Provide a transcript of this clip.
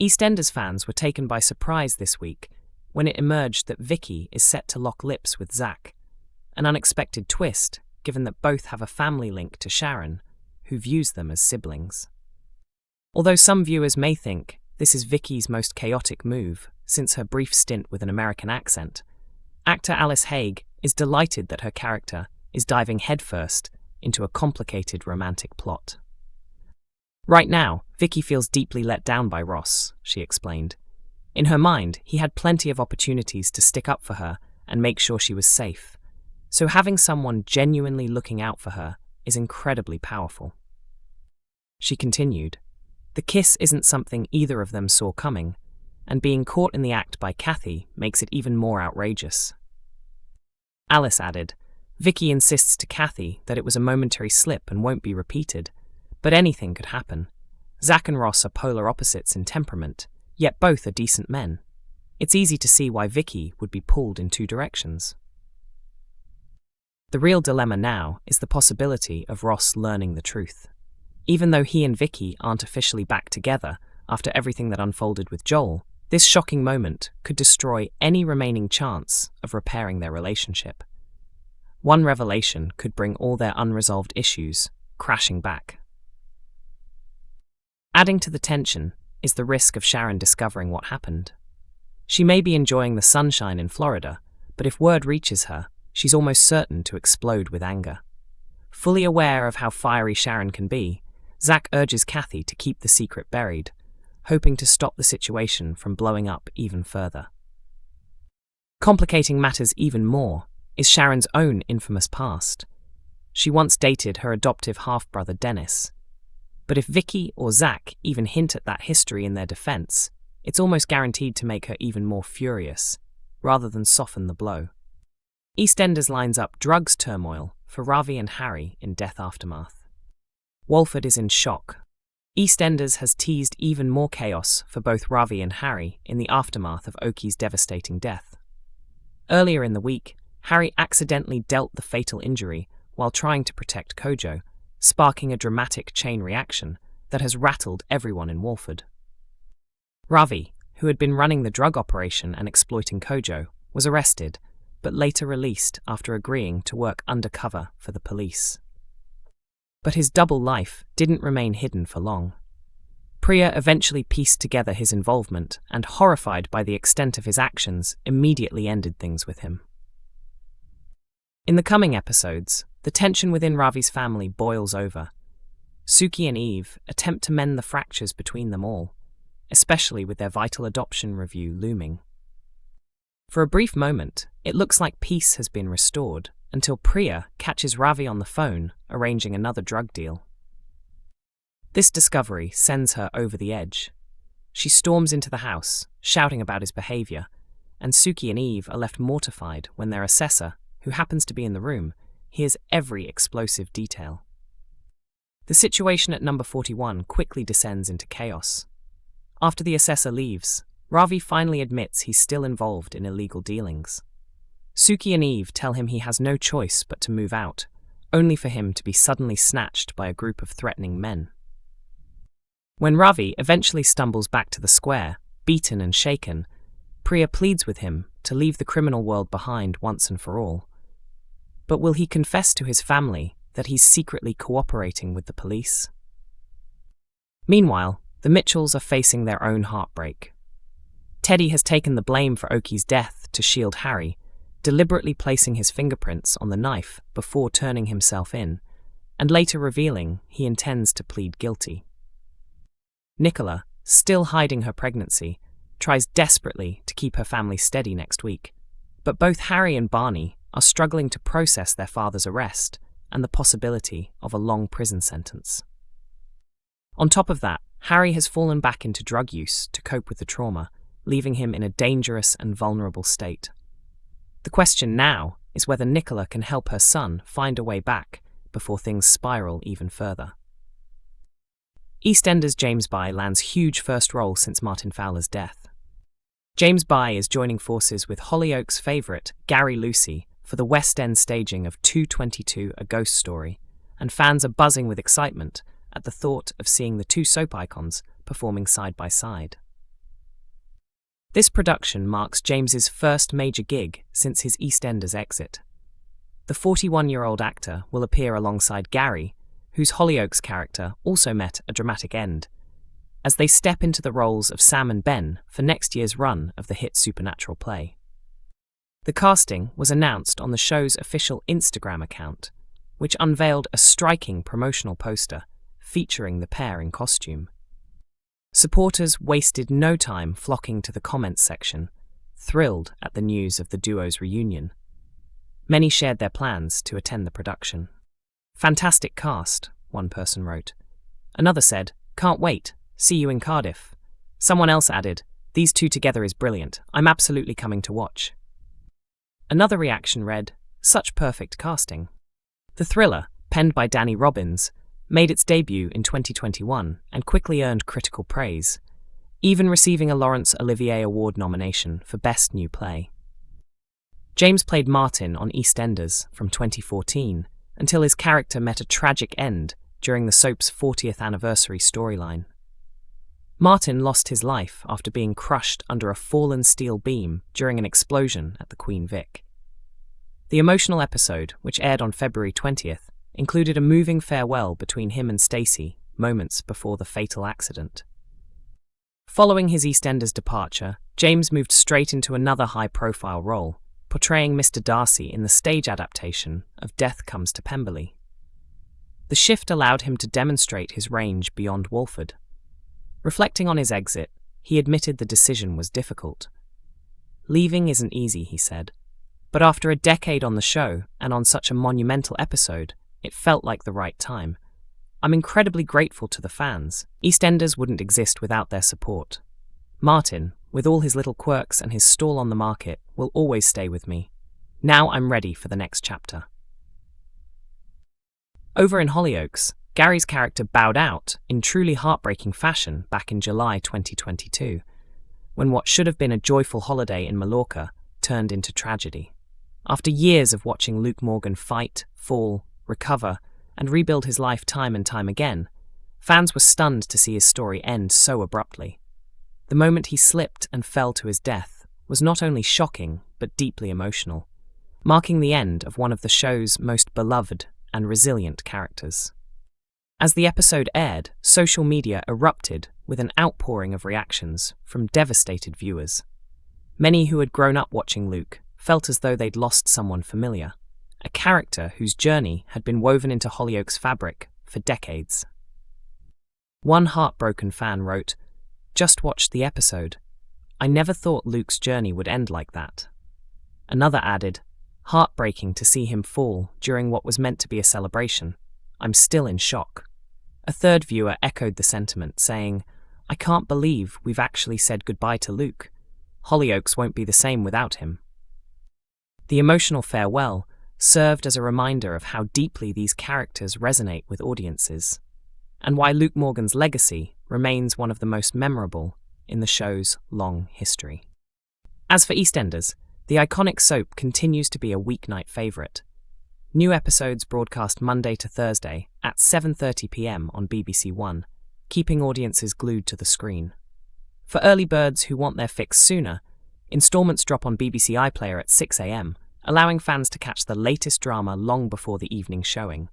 EastEnders fans were taken by surprise this week when it emerged that Vicky is set to lock lips with Zack, an unexpected twist given that both have a family link to Sharon, who views them as siblings. Although some viewers may think this is Vicky's most chaotic move since her brief stint with an American accent, actor Alice Haig is delighted that her character is diving headfirst into a complicated romantic plot. Right now, Vicky feels deeply let down by Ross, she explained. In her mind, he had plenty of opportunities to stick up for her and make sure she was safe, so having someone genuinely looking out for her is incredibly powerful. She continued, "The kiss isn't something either of them saw coming, and being caught in the act by Kathy makes it even more outrageous." Alice added, "Vicky insists to Kathy that it was a momentary slip and won't be repeated, but anything could happen. Zack and Ross are polar opposites in temperament, yet both are decent men. It's easy to see why Vicky would be pulled in two directions." The real dilemma now is the possibility of Ross learning the truth. Even though he and Vicky aren't officially back together after everything that unfolded with Joel, this shocking moment could destroy any remaining chance of repairing their relationship. One revelation could bring all their unresolved issues crashing back. Adding to the tension is the risk of Sharon discovering what happened. She may be enjoying the sunshine in Florida, but if word reaches her, she's almost certain to explode with anger. Fully aware of how fiery Sharon can be, Zack urges Kathy to keep the secret buried, hoping to stop the situation from blowing up even further. Complicating matters even more is Sharon's own infamous past. She once dated her adoptive half-brother Dennis. But if Vicky or Zack even hint at that history in their defense, it's almost guaranteed to make her even more furious, rather than soften the blow. EastEnders lines up drugs turmoil for Ravi and Harry in Death Aftermath. Walford is in shock. EastEnders has teased even more chaos for both Ravi and Harry in the aftermath of Oki's devastating death. Earlier in the week, Harry accidentally dealt the fatal injury while trying to protect Kojo, sparking a dramatic chain reaction that has rattled everyone in Walford. Ravi, who had been running the drug operation and exploiting Kojo, was arrested, but later released after agreeing to work undercover for the police. But his double life didn't remain hidden for long. Priya eventually pieced together his involvement and, horrified by the extent of his actions, immediately ended things with him. In the coming episodes, the tension within Ravi's family boils over. Suki and Eve attempt to mend the fractures between them all, especially with their vital adoption review looming. For a brief moment, it looks like peace has been restored until Priya catches Ravi on the phone, arranging another drug deal. This discovery sends her over the edge. She storms into the house, shouting about his behavior, and Suki and Eve are left mortified when their assessor, who happens to be in the room, hears every explosive detail. The situation at number 41 quickly descends into chaos. After the assessor leaves, Ravi finally admits he's still involved in illegal dealings. Suki and Eve tell him he has no choice but to move out, only for him to be suddenly snatched by a group of threatening men. When Ravi eventually stumbles back to the square, beaten and shaken, Priya pleads with him to leave the criminal world behind once and for all. But will he confess to his family that he's secretly cooperating with the police? Meanwhile, the Mitchells are facing their own heartbreak. Teddy has taken the blame for Oki's death to shield Harry, deliberately placing his fingerprints on the knife before turning himself in, and later revealing he intends to plead guilty. Nicola, still hiding her pregnancy, tries desperately to keep her family steady next week, but both Harry and Barney are struggling to process their father's arrest and the possibility of a long prison sentence. On top of that, Harry has fallen back into drug use to cope with the trauma, leaving him in a dangerous and vulnerable state. The question now is whether Nicola can help her son find a way back before things spiral even further. EastEnders' James Bye lands huge first role since Martin Fowler's death. James Bye is joining forces with Hollyoaks favourite Gary Lucy for the West End staging of 222 A Ghost Story, and fans are buzzing with excitement at the thought of seeing the two soap icons performing side by side. This production marks James's first major gig since his EastEnders exit. The 41-year-old actor will appear alongside Gary, whose Hollyoaks character also met a dramatic end, as they step into the roles of Sam and Ben for next year's run of the hit supernatural play. The casting was announced on the show's official Instagram account, which unveiled a striking promotional poster featuring the pair in costume. Supporters wasted no time flocking to the comments section, thrilled at the news of the duo's reunion. Many shared their plans to attend the production. "Fantastic cast," one person wrote. Another said, "Can't wait, see you in Cardiff." Someone else added, "These two together is brilliant, I'm absolutely coming to watch." Another reaction read, "Such perfect casting." The thriller, penned by Danny Robbins, made its debut in 2021 and quickly earned critical praise, even receiving a Laurence Olivier Award nomination for Best New Play. James played Martin on EastEnders from 2014 until his character met a tragic end during the soap's 40th anniversary storyline. Martin lost his life after being crushed under a fallen steel beam during an explosion at the Queen Vic. The emotional episode, which aired on February 20th, included a moving farewell between him and Stacey moments before the fatal accident. Following his EastEnders departure, James moved straight into another high-profile role, portraying Mr. Darcy in the stage adaptation of Death Comes to Pemberley. The shift allowed him to demonstrate his range beyond Walford. Reflecting on his exit, he admitted the decision was difficult. "Leaving isn't easy," he said, "but after a decade on the show and on such a monumental episode, it felt like the right time. I'm incredibly grateful to the fans. EastEnders wouldn't exist without their support. Martin, with all his little quirks and his stall on the market, will always stay with me. Now I'm ready for the next chapter." Over in Hollyoaks, Gary's character bowed out in truly heartbreaking fashion back in July 2022, when what should have been a joyful holiday in Mallorca turned into tragedy. After years of watching Luke Morgan fight, fall, recover, and rebuild his life time and time again, fans were stunned to see his story end so abruptly. The moment he slipped and fell to his death was not only shocking, but deeply emotional, marking the end of one of the show's most beloved and resilient characters. As the episode aired, social media erupted with an outpouring of reactions from devastated viewers. Many who had grown up watching Luke felt as though they'd lost someone familiar, a character whose journey had been woven into Hollyoaks' fabric for decades. One heartbroken fan wrote, "Just watched the episode. I never thought Luke's journey would end like that." Another added, "Heartbreaking to see him fall during what was meant to be a celebration. I'm still in shock." A third viewer echoed the sentiment, saying, "I can't believe we've actually said goodbye to Luke. Hollyoaks won't be the same without him." The emotional farewell served as a reminder of how deeply these characters resonate with audiences, and why Luke Morgan's legacy remains one of the most memorable in the show's long history. As for EastEnders, the iconic soap continues to be a weeknight favourite. New episodes broadcast Monday to Thursday at 7:30 p.m. on BBC One, keeping audiences glued to the screen. For early birds who want their fix sooner, instalments drop on BBC iPlayer at 6 a.m, allowing fans to catch the latest drama long before the evening showing.